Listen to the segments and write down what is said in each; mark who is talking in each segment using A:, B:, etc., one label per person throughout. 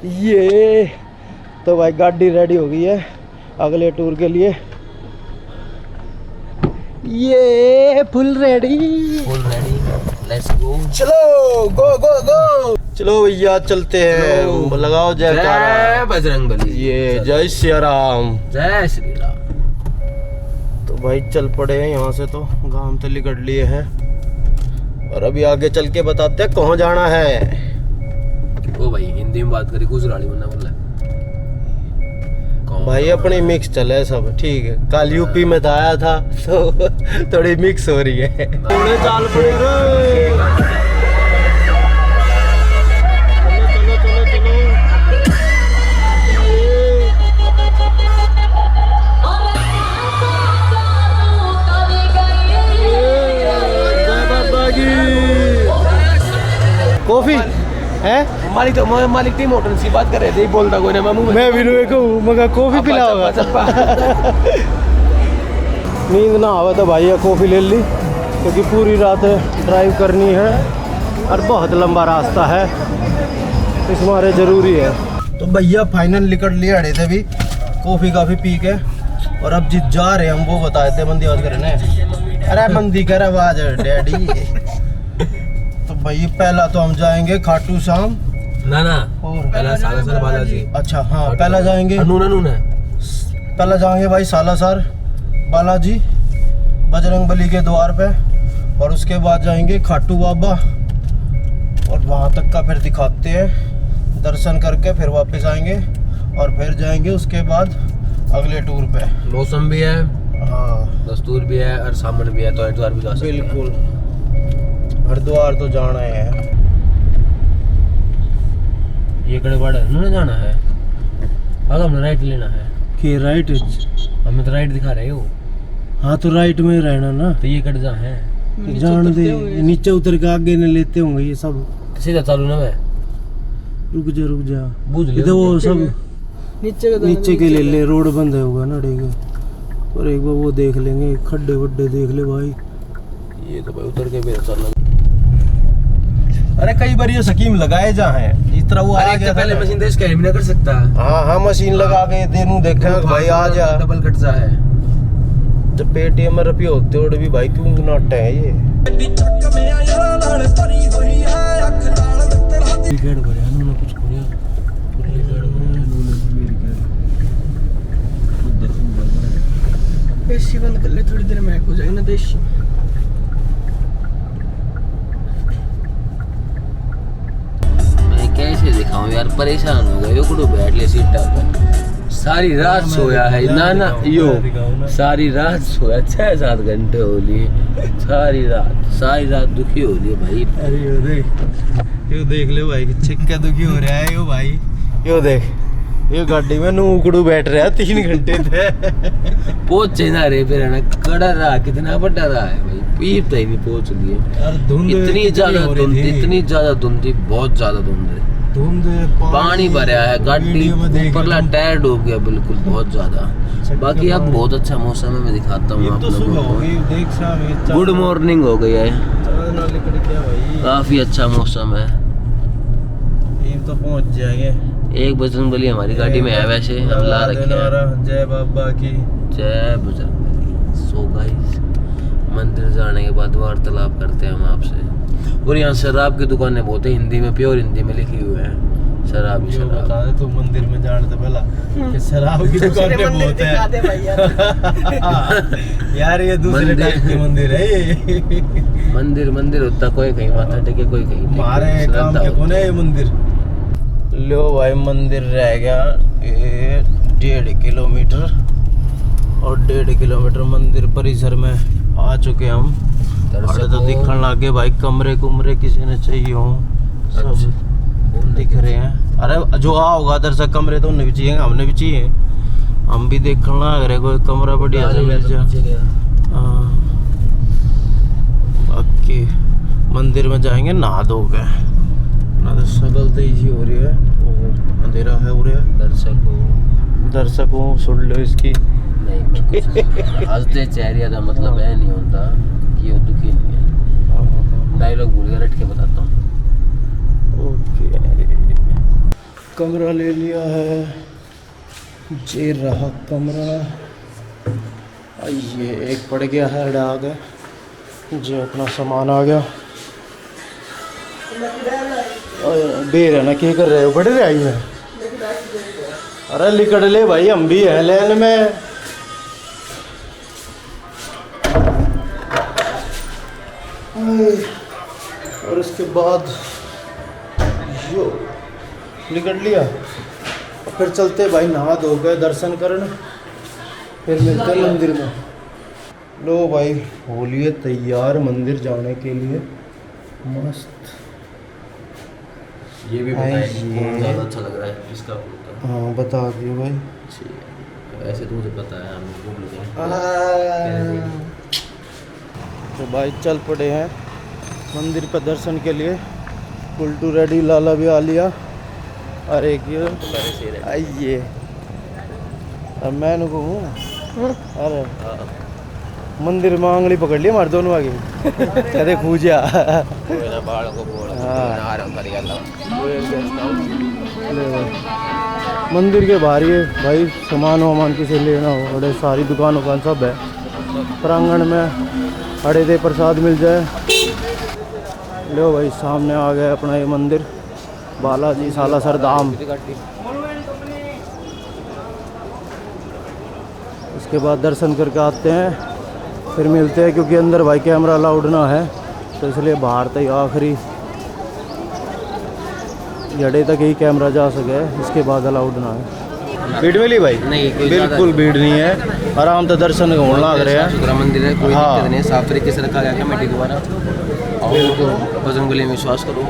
A: ये तो भाई गाड़ी रेडी हो गई है अगले टूर के लिए। ये फुल रेडी
B: लेट्स गो।
A: चलो गो गो गो। चलो भैया चलते हैं। लगाओ
B: जय बजरंगबली।
A: ये जय सिया राम।
B: जय श्री राम।
A: तो भाई चल पड़े हैं यहाँ से, तो गांव तली कर लिए हैं और अभी आगे चल के बताते हैं कहाँ जाना है।
B: ओ भाई हिंदी में बात करी, गुजराती में ना बोला
A: भाई अपनी मिक्स चले सब ठीक है। कल यूपी में था आया था तो थोड़ी मिक्स हो रही है। चाल पड़े रे। कॉफी है
B: मालिक टीम होटल से बात कर रहे थे, बोलता कोई ना
A: मैं भी मगर कॉफी पिला होगा। नींद ना आवे तो भाई कॉफी ले ली, क्योंकि पूरी रात ड्राइव करनी है और बहुत लंबा रास्ता है, इस मारे जरूरी है। तो भैया फाइनल निकल लिए अड़े थे भी कॉफी काफी पी के, और अब जित जा रहे हम वो बताए थे मंदी आवाज करने। अरे मंदी कर आवाज डैडी। तो भाई पहला तो हम जाएंगे खाटू श्याम
B: ना
A: और
B: पहला सालासर बालाजी।
A: अच्छा हाँ पहला जाएंगे पहला जाएंगे भाई सालासर बालाजी बजरंगबली के द्वार पे, और उसके बाद जाएंगे खाटू बाबा और वहाँ तक का फिर दिखाते हैं, दर्शन करके फिर वापस आएंगे और फिर जाएंगे उसके बाद अगले टूर पे।
B: मौसम भी है,
A: हाँ
B: दस्तूर भी है और सामान भी है, तो हरिद्वार भी जा सकते हैं।
A: बिल्कुल हरिद्वार तो जाना है।
B: ये कड़े उन्होंने जाना है, अगर हमने राइट लेना है
A: कि राइट
B: हमें तो राइट दिखा रहे हो।
A: हाँ तो राइट में रहना ना,
B: तो ये कट जा है
A: जान दे नीचे उतर के आगे न लेते होंगे ये सब।
B: सीधा चालू ना मैं
A: रुक जा
B: बुझ
A: इधर वो सब नीचे के ले रोड बंद होगा ना डेगा, और एक बार वो देख लेंगे, खड्डे वड्डे देख ले भाई।
B: ये तो भाई उतर के मेरा चलना।
A: अरे कई बार ये स्कीम लगाए जा है इस तरह वो आ गया
B: पहले मशीन देश का नहीं कर सकता।
A: हाँ मशीन लगा के देनू देखा भाई आ जा
B: डबल कट जा है।
A: जब पेटीएम में रुपये होते और भी भाई क्यों नट है ये। कुछ
B: देशी बंद कर ले, थोड़ी देर में हो जाएगी ना देशी। मैं कैसे दिखाऊं यार, परेशान हो गए। यो बैठ ले सीट पर, सारी रात सोया है ना यो सारी रात सोया, 6-7 घंटे हो लिए, सारी रात दुखी हो लिए भाई।
A: अरे यो देख ले भाई छिक्का दुखी हो रहा है यो भाई। यो देख ये गाड़ी में नूकड़ू बैठ रहा है 3 घंटे थे।
B: पहुंचे ना रे फिर ना, कड़ा रहा कितना बड़ा रहा है भाई, पीप तक नहीं पहुंच लिए। इतनी ज्यादा धुंध थी, बहुत ज्यादा धुंध है। पानी भरा है, गाड़ी ऊपरला टायर डूब गया बिल्कुल, बहुत ज्यादा। बाकी अब बहुत अच्छा मौसम है, मैं दिखाता हूँ आप लोगों को। गुड मॉर्निंग हो गई है, काफी अच्छा मौसम है।
A: तो पहुंच जाएंगे।
B: एक बजरंगबली हमारी गाड़ी में है, वैसे हम ला रखे हैं।
A: जय बाबा की
B: जय बजरंगबली। सो गाइस मंदिर जाने के बाद वार्तालाप करते हैं हम आपसे। और यहाँ शराब की दुकानें बहुत है, हिंदी में, प्योर हिंदी में लिखी हुई है शराब।
A: बता दे तू मंदिर में जाने से पहला कि शराब की दुकानें बहुत है। यार ये दूसरे टाइप के मंदिर है ये।
B: मंदिर होता कोई कहीं माथा टेके, कोई कहीं
A: हमारे काम के कोने ये मंदिर। लो भाई मंदिर रह गया 1.5 किलोमीटर, और 1.5 किलोमीटर मंदिर परिसर में आ चुके हम। तो दिखने लगे भाई, कमरे किसी ने चाहिए हो सब दिख रहे हैं। अरे जो आ होगा दर्शक कमरे तो उन्हें भी चाहिए, हमने भी चाहिए, हम भी देखने लग रहे कोई कमरा बढ़िया से मिल जाए। बाकी मंदिर में जाएंगे नहा धो के, ना तो शक्ल तो इजी हो रही है, अंधेरा है हो रहा है। दर्शकों सुन लो इसकी।
B: नहीं हंसते चेहरे का मतलब है नहीं होता कि वो दुखी नहीं है। डायलॉग भूल गया, रट के बताता हूँ।
A: कमरा ले लिया है, ये रहा कमरा। ये एक पड़ गया है डाग, जो अपना सामान आ गया। बेर है ना, क्या कर रहे हो? बड़े आई है। अरे लिकड़ ले भाई, हम भी हैं लेन में। और उसके बाद यो निकल लिया। फिर चलते भाई, नहा धो के दर्शन करने, फिर मिलते हैं मंदिर में। लो भाई, हो लिए तैयार मंदिर जाने के लिए। मस्त।
B: ये भी बताइए कौन ज़्यादा अच्छा लग रहा है, किसका?
A: हाँ बता दियो भाई।
B: ऐसे तो मुझे पता है, हम घूम लेते हैं।
A: तो भाई चल पड़े हैं मंदिर पर दर्शन के लिए। कुल्टू रेडी, लाला भी आ लिया। अरे आइए, अब मैं नुको हूँ। अरे मंदिर में आंगली पकड़ लिया हमारे दोनों आगे। कहते खूजा। मंदिर के बाहर ये भाई सामान वामान किसे लेना हो, बड़े सारी दुकानों का सब है। प्रांगण में अड़े दे प्रसाद मिल जाए। लो भाई, सामने आ गया अपना ये मंदिर, बालाजी सालासर धाम। इसके बाद दर्शन करके आते हैं, फिर मिलते हैं, क्योंकि अंदर भाई कैमरा अलाउड ना है, तो इसलिए बाहर तक आखिरी जड़े तक ही कैमरा जा सके, इसके बाद अलाउड ना है। भीड़ मिली भाई?
B: नहीं,
A: बिल्कुल भीड़ नहीं है, आराम से दर्शन होने लग रहे हैं।
B: शुक्र मंदिर है, कोई
A: हाँ।
B: दिक्कत नहीं, साफ तरीके से रखा गया कमेटी द्वारा।
A: बिल्कुल,
B: बजरंग बली में विश्वास करो।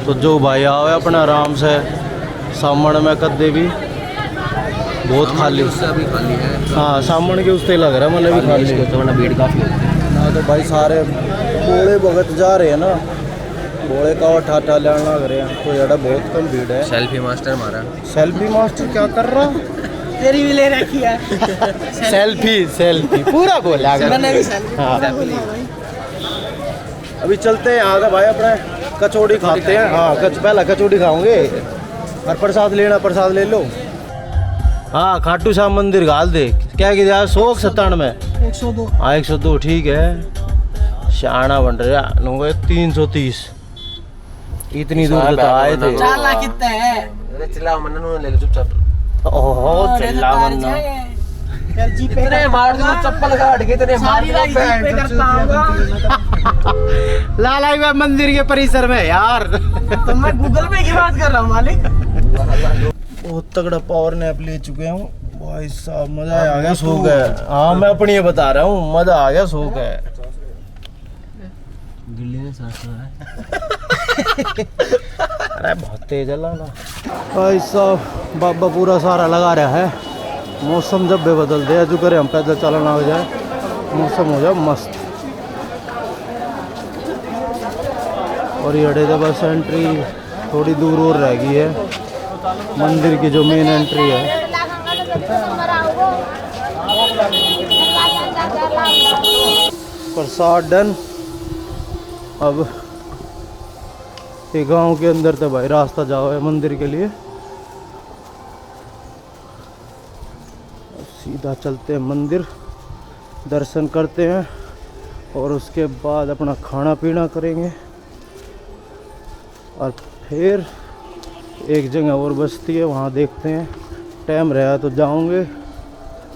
A: तो जो भाई आओ अपना आराम से, सामने में कदे भी बहुत खाली,
B: उससे अभी खाली है।
A: हाँ सामने के उससे लग रहा है, मतलब भी खाली।
B: तो वरना भीड़ काफ़ी होती है
A: ना। तो भाई सारे बोले भगत जा रहे हैं ना, बोले का ठाठा लेने लग रहे हैं, तो ज़्यादा बहुत कम भीड़ है।
B: सेल्फी मास्टर हमारा।
A: सेल्फी मास्टर क्या कर रहा?
C: तेरी भी ले रखी है।
A: सेल्फी पूरा बोला।
C: मैंने भी सेल्फी।
A: हाँ। अभी चलते हैं यहाँ से भाई, अपने कचौड़ी खाते हैं। हाँ पहला कचौड़ी खाओगे और प्रसाद लेना, प्रसाद ले लो। हाँ खाटू श्याम मंदिर घाल दे। क्या कि 197
C: 102।
A: हाँ 102 ठीक है। शाना बन रहा 330। इतनी दूर से तो आए थे।
C: 4 लाख कितने है?
B: अरे चिल्लाओ मन्ना, ले लो चुपचाप।
A: ओहो चिल्ला मन्ना।
B: इतने मार दो चप्पल काट के, इतने मार
C: सारी रात जी पे करता हूँ।
A: लाला बाबा मंदिर के परिसर में यार।
C: तो मैं गूगल पे की बात कर रहा हूँ मालिक।
A: बहुत तगड़ा पावर नैप ले चुके हूँ भाई साहब, मजा आ गया, सो गए। हाँ मैं अपनी ये बता रहा हूँ, मजा आ गया, सो गए।
B: गिल्ली ने सांस लिया है।
A: अरे बहुत तेज है लाला भाई साहब। बाबा पूरा सारा लगा रहा है। मौसम जब भी बदल दे, जो करे हम पैदल चलना हो जाए, मौसम हो जाए मस्त। और ये अड़े बस एंट्री थोड़ी दूर और रह गई है, मंदिर की जो मेन एंट्री है। प्रसाद डन। अब ये गांव के अंदर तो भाई रास्ता जाओ है मंदिर के लिए। सीधा चलते हैं मंदिर, दर्शन करते हैं और उसके बाद अपना खाना पीना करेंगे। और फिर एक जगह और बचती है, वहाँ देखते हैं, टाइम रहा तो जाऊंगे,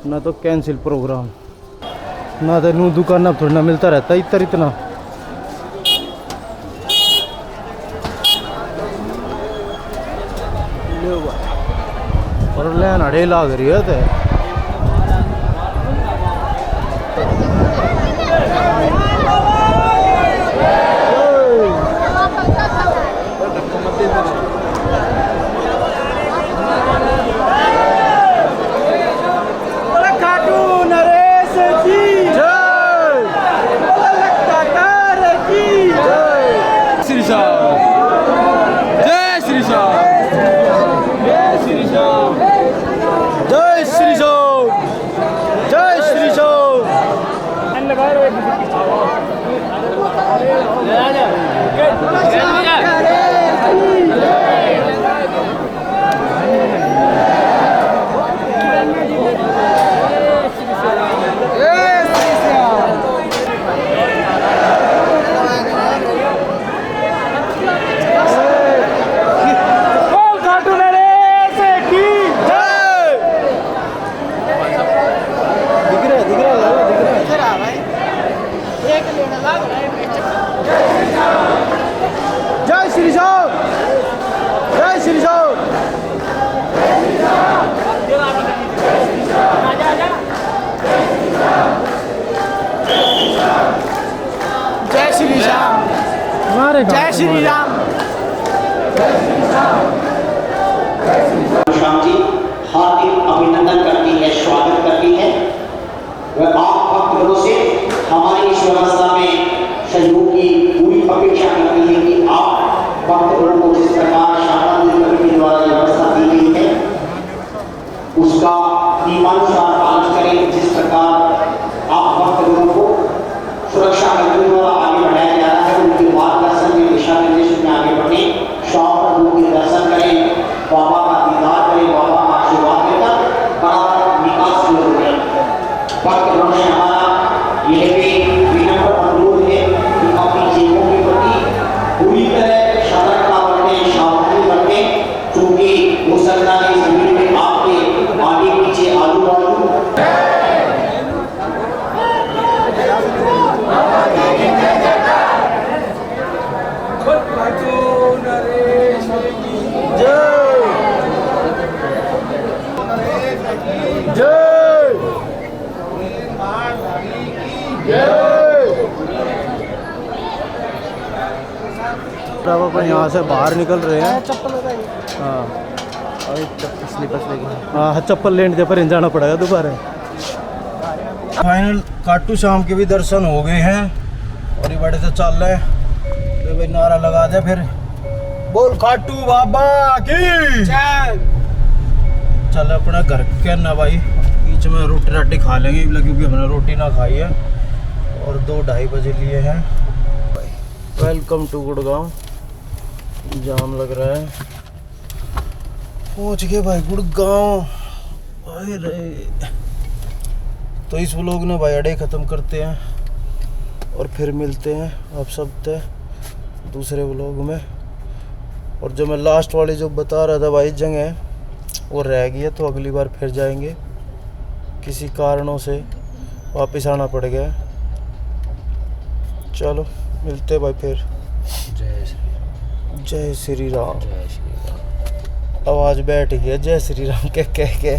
A: ना तो कैंसिल प्रोग्राम। ना तो नू दुकान अब थोड़ा ना मिलता रहता इतना। और लैन अड़े लाग रही है तो
C: जय श्री राम।
D: श्याम जी हार्दिक अभिनंदन करती है, स्वागत करती है। वह आप भक्तों से हमारी इस व्यवस्था में सहयोग की पूरी अपेक्षा करती है कि आप भक्तों को जिस प्रकार शांति कमेटी द्वारा व्यवस्था दी गई है उसका नियमानुसार पालन करें। जिस प्रकार आप भक्तों को सुरक्षा कर्मियों द्वारा आगे बढ़ाया जा रहा है, उनके मार्गदर्शन में दिशा निर्देश में आगे बढ़े, श्याम प्रभु के दर्शन करें, बाबा का दीदार करें, बाबा का आशीर्वाद लेकर बड़ा विकास की ओर बढ़ें। भक्तगणों से हमारा यह भी विनम्र अनुरोध है कि अपनी जेबों के प्रति पूरी तरह सतर्कता बरतें, सावधानी बरतें, क्योंकि हो सकता है इस भीड़ में आपके आगे पीछे आजू बाजू
A: अब अपन यहाँ से बाहर निकल रहे हैं।
C: चप्पल
A: हाँ
C: और स्लीपर्स लेके
A: हाँ, चप्पल लेने पर जाना पड़ेगा दोबारा। फाइनल खाटू श्याम के भी दर्शन हो गए हैं और ये बड़े से चल रहे हैं। तो भाई नारा लगा दे फिर, बोल खाटू बाबा की। चल अपना घर के ना भाई, बीच में रोटी राटी खा लेंगे क्योंकि हमने रोटी ना खाई है और 2-2:30 बजे लिए हैं। Welcome to Gurgaon. जाम लग रहा है। पहुंच गए भाई गुड़गांव। अरे तो इस व्लॉग ने भाई अड़े ख़त्म करते हैं और फिर मिलते हैं आप सब तक दूसरे व्लॉग में। और जो मैं लास्ट वाली जो बता रहा था भाई जगह, वो रह गई है, तो अगली बार फिर जाएंगे। किसी कारणों से वापस आना पड़ गया। चलो मिलते भाई फिर। जय श्री राम। आवाज़ बैठ गई है जय श्री राम कह के।